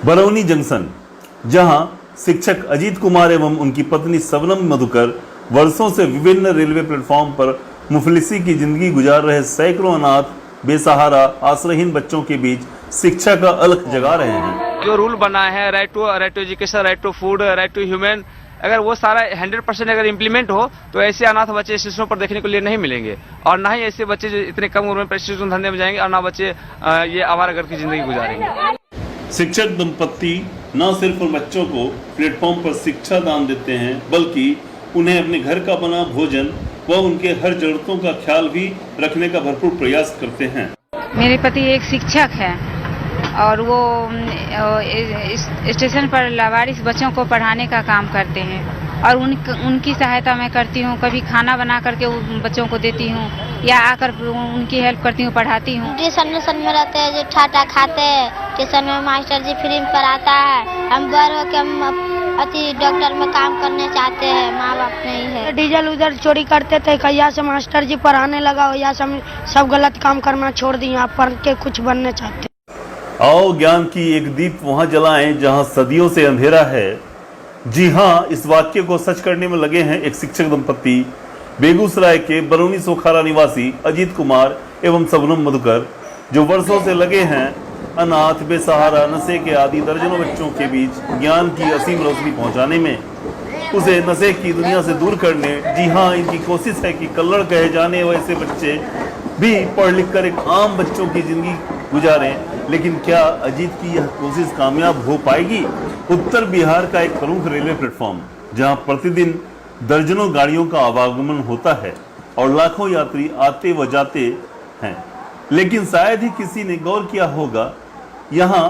Barauni junction, जहां शिक्षक अजीत कुमार एवं उनकी पत्नी सबनम मधुकर वर्षों से विभिन्न रेलवे प्लेटफॉर्म पर मुफलिसी की जिंदगी गुजार रहे सैकड़ों अनाथ, बेसहारा, आश्रयहीन बच्चों के बीच शिक्षा का अलख जगा रहे हैं। जो रूल बना है right to education, right to food, right to human, अगर वो सारा 100% अगर इम्प्लीमेंट हो तो ऐसे अनाथ बच्चे स्टेशनों पर देखने को लिए नहीं मिलेंगे, और ना ही ऐसे बच्चे जो इतने कम उम्र में प्रशिक्षण धंधे में जाएंगे, और ना बच्चे ये आवारागर्द की जिंदगी गुजारेंगे। शिक्षक दंपत्ति न सिर्फ बच्चों को प्लेटफॉर्म पर शिक्षा दान देते हैं, बल्कि उन्हें अपने घर का बना भोजन व उनके हर जरूरतों का ख्याल भी रखने का भरपूर प्रयास करते हैं। मेरे पति एक शिक्षक है और वो स्टेशन पर लावारिस बच्चों को पढ़ाने का काम करते हैं, और उनकी सहायता मैं करती हूँ। कभी खाना बना करके बच्चों को देती हूँ या आकर उनकी हेल्प करती हूँ, पढ़ाती हूँ। ट्यूशन में रहते हैं, जो ठाटा खाते हैं, ट्यूशन में मास्टर जी फ्री में पढ़ाता है। हम बड़ होकर हम अति डॉक्टर में काम करने चाहते हैं, माँ बाप नहीं है। डीजल उधर चोरी करते थे, कहिया से मास्टर जी पढ़ाने लगा, या सब गलत काम करना छोड़ दिए, आप पढ़ के कुछ बनने चाहते। आओ ज्ञान की एक दीप वहां जलाएं जहां सदियों से अंधेरा है। जी हाँ, इस वाक्य को सच करने में लगे हैं एक शिक्षक दंपत्ति, बेगूसराय के बरौनी सोखारा निवासी अजीत कुमार एवं सबनम मधुकर, जो वर्षों से लगे हैं अनाथ, बेसहारा, नशे के आदि दर्जनों बच्चों के बीच ज्ञान की असीम रोशनी पहुंचाने में, उसे नशे की दुनिया से दूर करने। जी हाँ, इनकी कोशिश है कि कल्लड़ कहे जाने वैसे बच्चे भी पढ़ लिख कर एक आम बच्चों की जिंदगी गुजारें। लेकिन क्या अजीत की यह कोशिश कामयाब हो पाएगी? उत्तर बिहार का एक प्रमुख रेलवे प्लेटफॉर्म, जहां प्रतिदिन दर्जनों गाड़ियों का आवागमन होता है और लाखों यात्री आते व जाते हैं, लेकिन शायद ही किसी ने गौर किया होगा, यहाँ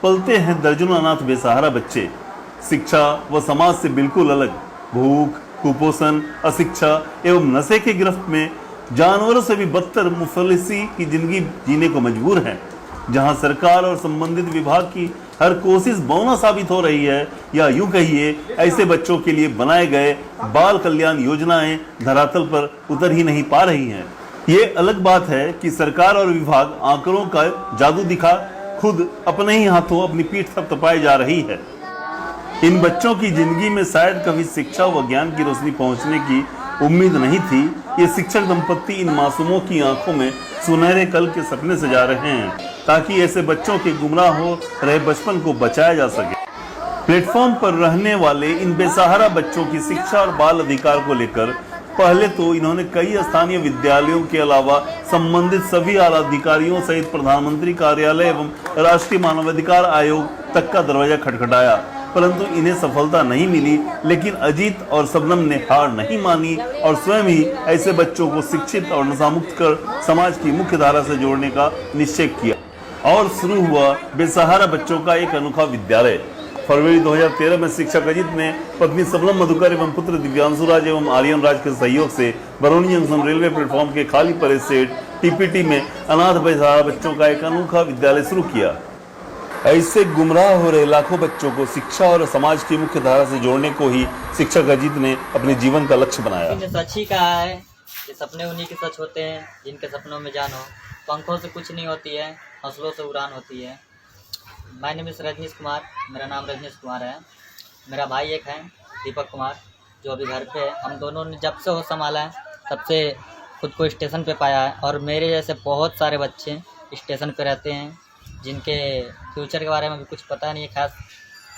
पलते हैं दर्जनों अनाथ बेसहारा बच्चे, शिक्षा व समाज से बिल्कुल अलग, भूख, कुपोषण, अशिक्षा एवं नशे के गिरफ्त में जानवरों से भी बदतर मुफलिसी की जिंदगी जीने को मजबूर हैं, जहां सरकार और संबंधित विभाग की हर कोशिश बौना साबित हो रही है, या यूं कहिए ऐसे बच्चों के लिए बनाए गए बाल कल्याण योजनाएं धरातल पर उतर ही नहीं पा रही हैं। ये अलग बात है कि सरकार और विभाग आंकड़ों का जादू दिखा खुद अपने ही हाथों अपनी पीठ थपथपाए जा रही है। इन बच्चों की जिंदगी में शायद कभी शिक्षा व ज्ञान की रोशनी पहुंचने की उम्मीद नहीं थी। ये शिक्षक दंपत्ति इन मासूमों की आंखों में सुनहरे कल के सपने सजा रहे हैं, ताकि ऐसे बच्चों के गुमराह हो रहे बचपन को बचाया जा सके। प्लेटफॉर्म पर रहने वाले इन बेसहारा बच्चों की शिक्षा और बाल अधिकार को लेकर पहले तो इन्होंने कई स्थानीय विद्यालयों के अलावा संबंधित सभी आला अधिकारियों सहित प्रधानमंत्री कार्यालय एवं राष्ट्रीय मानवाधिकार आयोग तक का दरवाजा खटखटाया, परंतु इन्हें सफलता नहीं मिली। लेकिन अजीत और सबनम ने हार नहीं मानी और स्वयं ही ऐसे बच्चों को शिक्षित और नशामुक्त कर समाज की मुख्य धारा से जोड़ने का निश्चय किया, और शुरू हुआ बेसहारा बच्चों का एक अनोखा विद्यालय। फरवरी 2013 में शिक्षक अजीत ने पत्नी सबनम मधुकर एवं पुत्र दिव्यांशु राज एवं आर्यन राज के सहयोग से बरौनी जंक्शन रेलवे प्लेटफॉर्म के खाली पड़े सेट टीपीटी में अनाथ बेसहारा बच्चों का एक अनोखा विद्यालय शुरू किया। ऐसे गुमराह हो रहे लाखों बच्चों को शिक्षा और समाज की मुख्य धारा से जोड़ने को ही शिक्षक अजीत ने अपने जीवन का लक्ष्य बनाया। सच ही कहा है कि सपने उन्हीं के सच होते हैं जिनके सपनों में जान हो। पंखों से कुछ नहीं होती है, हौसलों से उड़ान होती है। My name is Rajneesh Kumar, मेरा नाम रजनीश कुमार है। मेरा भाई एक है दीपक कुमार, जो अभी घर पे है। हम दोनों ने जब से होश संभाला है तब से खुद को स्टेशन पे पाया है, और मेरे जैसे बहुत सारे बच्चे स्टेशन पे रहते हैं जिनके फ्यूचर के बारे में भी कुछ पता नहीं है। खास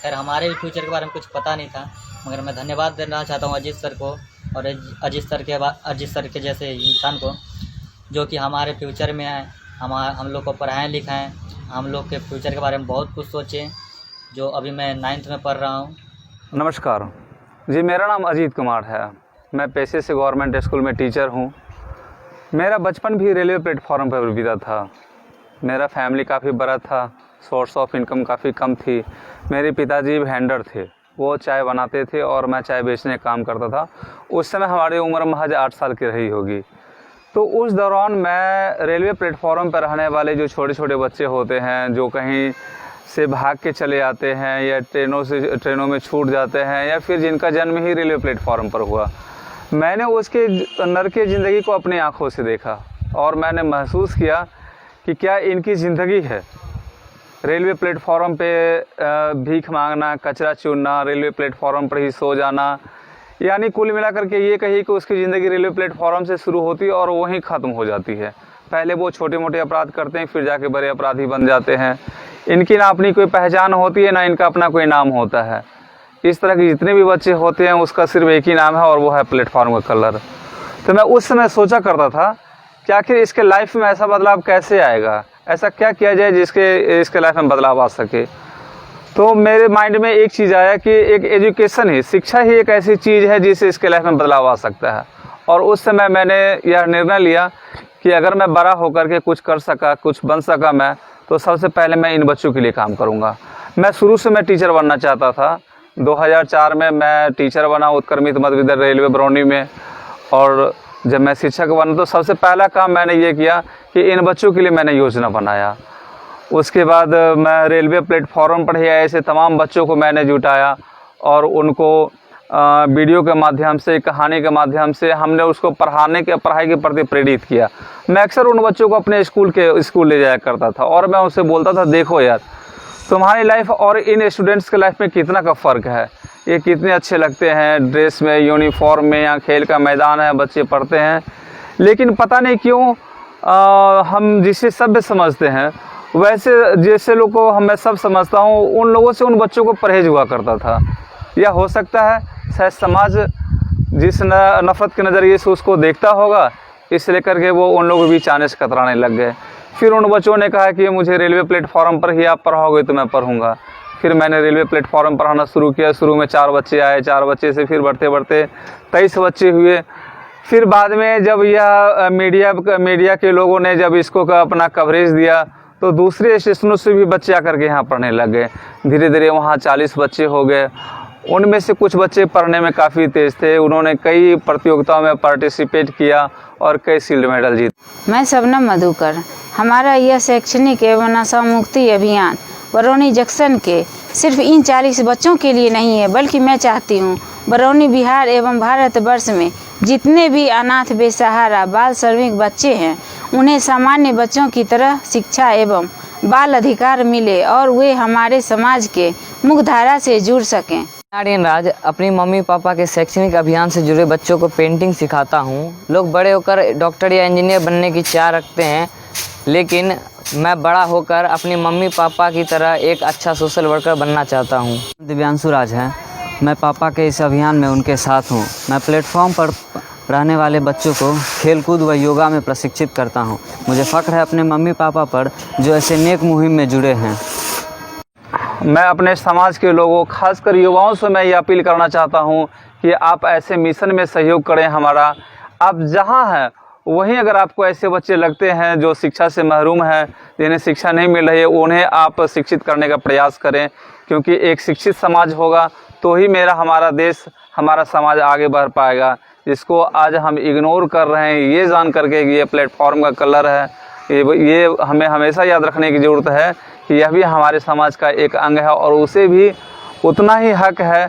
खैर हमारे भी फ्यूचर के बारे में कुछ पता नहीं था, मगर मैं धन्यवाद देना चाहता हूँ अजीत सर को और अजीत सर के जैसे इंसान को, जो कि हमारे फ्यूचर में है, हम लोग को पढ़ाएं लिखाएं, हम लोग के फ्यूचर के बारे में बहुत कुछ सोचें। जो अभी मैं 9th में पढ़ रहा हूँ। नमस्कार जी, मेरा नाम अजीत कुमार है। मैं पेशे से गवर्नमेंट स्कूल में टीचर हूँ। मेरा बचपन भी रेलवे प्लेटफॉर्म पर बीता था। मेरा फैमिली काफ़ी बड़ा था, सोर्स ऑफ इनकम काफ़ी कम थी। मेरे पिताजी वेंडर थे, वो चाय बनाते थे और मैं चाय बेचने का काम करता था। उस समय हमारी उम्र महज 8 साल की रही होगी। तो उस दौरान मैं रेलवे प्लेटफॉर्म पर रहने वाले जो छोटे छोटे बच्चे होते हैं, जो कहीं से भाग के चले आते हैं या ट्रेनों में छूट जाते हैं, या फिर जिनका जन्म ही रेलवे प्लेटफॉर्म पर हुआ, मैंने उसके नर के ज़िंदगी को अपनी आँखों से देखा और मैंने महसूस किया कि क्या इनकी ज़िंदगी है। रेलवे प्लेटफॉर्म पे भीख मांगना, कचरा चुनना, रेलवे प्लेटफॉर्म पर ही सो जाना, यानी कुल मिलाकर के ये कहिए कि उसकी ज़िंदगी रेलवे प्लेटफॉर्म से शुरू होती है और वहीं ख़त्म हो जाती है। पहले वो छोटे मोटे अपराध करते हैं, फिर जाके बड़े अपराधी बन जाते हैं। इनकी ना अपनी कोई पहचान होती है, ना इनका अपना कोई नाम होता है। इस तरह के जितने भी बच्चे होते हैं उसका सिर्फ एक ही नाम है और वो है प्लेटफॉर्म का कलर। तो मैं उस समय सोचा करता था कि आखिर इसके लाइफ में ऐसा बदलाव कैसे आएगा, ऐसा क्या किया जाए जिसके इसके लाइफ में बदलाव आ सके। तो मेरे माइंड में एक चीज़ आया कि एक एजुकेशन ही, शिक्षा ही एक ऐसी चीज़ है जिससे इसके लाइफ में बदलाव आ सकता है। और उस समय मैंने यह निर्णय लिया कि अगर मैं बड़ा होकर के कुछ कर सका, कुछ बन सका मैं, तो सबसे पहले मैं इन बच्चों के लिए काम करूँगा। मैं शुरू से मैं टीचर बनना चाहता था। 2004 में मैं टीचर बना उत्क्रमित मध्य विद्यालय रेलवे बरौनी में। और जब मैं शिक्षक बना तो सबसे पहला काम मैंने ये किया कि इन बच्चों के लिए मैंने योजना बनाया। उसके बाद मैं रेलवे प्लेटफॉर्म पर ही ऐसे तमाम बच्चों को मैंने जुटाया और उनको वीडियो के माध्यम से, कहानी के माध्यम से हमने उसको पढ़ाई के प्रति प्रेरित किया। मैं अक्सर उन बच्चों को अपने स्कूल ले जाया करता था और मैं उनसे बोलता था, देखो यार, तुम्हारी लाइफ और इन स्टूडेंट्स के लाइफ में कितना का फ़र्क है। ये कितने अच्छे लगते हैं ड्रेस में, यूनिफॉर्म में, या खेल का मैदान है, बच्चे पढ़ते हैं, लेकिन पता नहीं क्यों हम जिसे सभ्य समझते हैं वैसे जैसे लोग को मैं सब समझता हूँ, उन लोगों से उन बच्चों को परहेज हुआ करता था। या हो सकता है शायद समाज जिस नफ़रत के नज़रिए से उसको देखता होगा, इसलिए करके वो उन लोगों के बीच आने से कतराने लग गए। फिर उन बच्चों ने कहा कि मुझे रेलवे प्लेटफॉर्म पर ही आप पढ़ाओगे तो मैं पढ़ूँगा। फिर मैंने रेलवे प्लेटफॉर्म पढ़ाना शुरू किया। शुरू में 4 बच्चे आए, 4 बच्चे से फिर बढ़ते बढ़ते 23 बच्चे हुए। फिर बाद में जब यह मीडिया के लोगों ने जब इसको अपना कवरेज दिया तो दूसरे स्टेशनों से भी बच्चे आकर के यहाँ पढ़ने लग गए। धीरे धीरे वहाँ 40 बच्चे हो गए। उनमें से कुछ बच्चे पढ़ने में काफ़ी तेज़ थे, उन्होंने कई प्रतियोगिताओं में पार्टिसिपेट किया और कई सिल्वर मेडल जीते। मैं शबनम मधुकर। हमारा यह शैक्षणिक एवं नशा मुक्ति अभियान बरौनी जंक्शन के सिर्फ इन 40 बच्चों के लिए नहीं है, बल्कि मैं चाहती हूँ बरौनी बिहार एवं भारतवर्ष में जितने भी अनाथ, बेसहारा, बाल श्रमिक बच्चे हैं उन्हें सामान्य बच्चों की तरह शिक्षा एवं बाल अधिकार मिले और वे हमारे समाज के मुख्य धारा से जुड़ सकें। आर्यन राज अपनी मम्मी पापा के शैक्षणिक अभियान से जुड़े बच्चों को पेंटिंग सिखाता हूँ। लोग बड़े होकर डॉक्टर या इंजीनियर बनने की चाह रखते हैं, लेकिन मैं बड़ा होकर अपनी मम्मी पापा की तरह एक अच्छा सोशल वर्कर बनना चाहता हूँ। दिव्यांशु राज है। मैं पापा के इस अभियान में उनके साथ हूँ। मैं प्लेटफॉर्म पर रहने वाले बच्चों को खेलकूद व योगा में प्रशिक्षित करता हूँ। मुझे फ़ख्र है अपने मम्मी पापा पर जो ऐसे नेक मुहिम में जुड़े हैं। मैं अपने समाज के लोगों, खासकर युवाओं से मैं ये अपील करना चाहता हूँ कि आप ऐसे मिशन में सहयोग करें हमारा। आप जहाँ हैं वहीं अगर आपको ऐसे बच्चे लगते हैं जो शिक्षा से महरूम हैं, जिन्हें शिक्षा नहीं मिल रही है, उन्हें आप शिक्षित करने का प्रयास करें, क्योंकि एक शिक्षित समाज होगा तो ही हमारा देश, हमारा समाज आगे बढ़ पाएगा। जिसको आज हम इग्नोर कर रहे हैं, ये जान करके कि ये प्लेटफॉर्म का कलर है, ये हमें हमेशा याद रखने की ज़रूरत है कि यह भी हमारे समाज का एक अंग है और उसे भी उतना ही हक है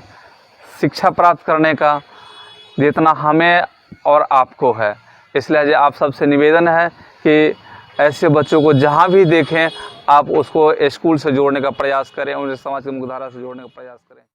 शिक्षा प्राप्त करने का जितना हमें और आपको है। इसलिए आप सबसे निवेदन है कि ऐसे बच्चों को जहाँ भी देखें आप उसको स्कूल से जोड़ने का प्रयास करें, उन्हें समाज की मुख्यधारा से जोड़ने का प्रयास करें।